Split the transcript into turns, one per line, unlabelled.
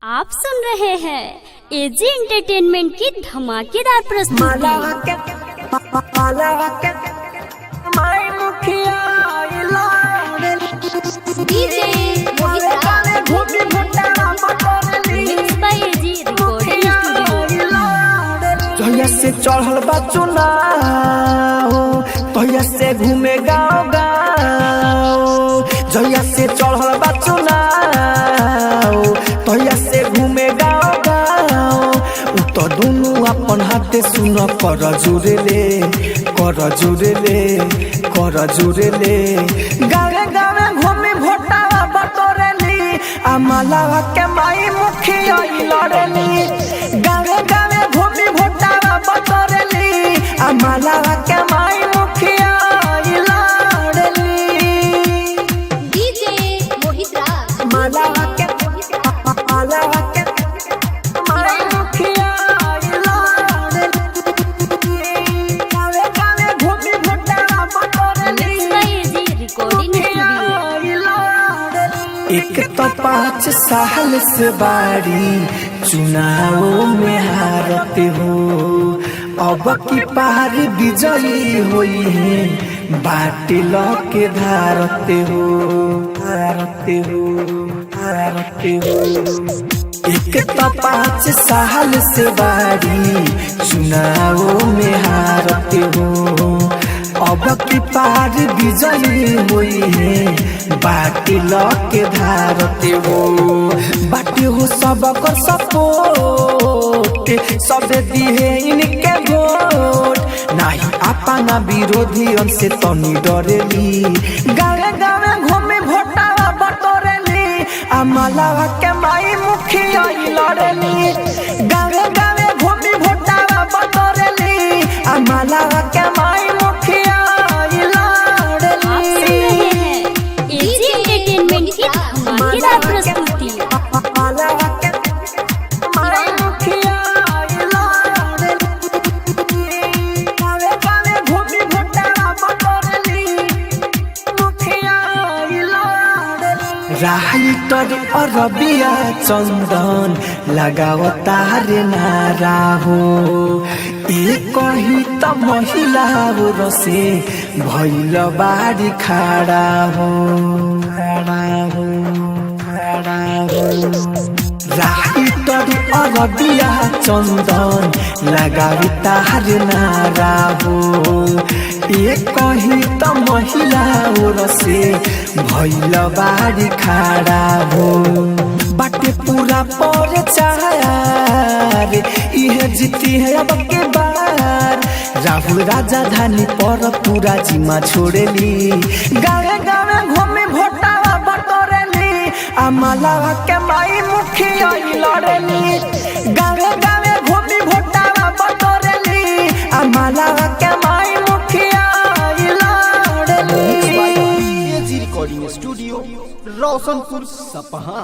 आप सुन रहे हैं एजी एंटरटेनमेंट की धमाकेदार प्रस्तुति। डीजे एजी रिकॉर्डिंग
तोया से चढ़ल बा चुनाव, तोया से घूमे गाँव गाँव, जया से चढ़ल बा चुनाव, तोया से घूमे गाँव गाँव। उ तो दुनू अपन हाथे सुन कर जुड़े ले, कर जुड़े ले, कर जुड़े ले। गावे गावे घूमी भोटावा बटोरेली, आ मालावा के माई मुखिया लड़ेली। गावे गावे घूमी भोटावा बटोरेली, आ मालावा के माई मुखिया लड़ेली।
डीजे मोहित राज
मालावा के मालावा के माई मुखिया लड़ेली। गावे गावे घूमी भोटावा बटोरेली,
एजी रिकॉर्डिंग
एक तो 5 साल से बारी चुनाव में हारते हो, अब की पार विजयी हुई है बाटिल के धारते हो, धारते हो, धारते हो। एक तो 5 साल से बारी चुनाव में हारते हो, अब की पार विजयी हुई है बाटिल के धारते हो। बाटी हो सबको सपोर्ट, सब दिए इनके वोट, नहीं अपना विरोधियों से तनी डरेली। गावे गावे घूमे भोटावा बटोरेली, आ मालावा के माई मुखिया लड़ेली। गावे गावे घूमी भोटावा बटोरेली, आ मालावा के माई मुखिया लड़ेली।
एजी एंटरटेनमेंट की धमाकेदार प्रस्तुति।
राइटर अरबिया चंदन लगावता रे नारा हो, एक ही तो महिला रसे भैल बाड़ी खड़ा हो, खड़ा हो, खड़ा हो। राइटर अरबिया चंदन लगावता रे नारा हो, एक ही तो महिला रसे भैल बाड़ी खड़ा हो। बाटे पूरा पर चार इहे जीती है अब के बार, राहुल राजधानी पर पूरा जिम्मा छोड़ेली। गावे गावे घूमे भोटावा बटोरेली, आ मालावा के माई मुखिया लड़ेली। गावे गावे घूमी भोटावा बटोरेली, आ मालावा के माई मुखिया लड़ेली।
एजी रिकॉर्डिंग स्टूडियो रोशनपुर सपहा।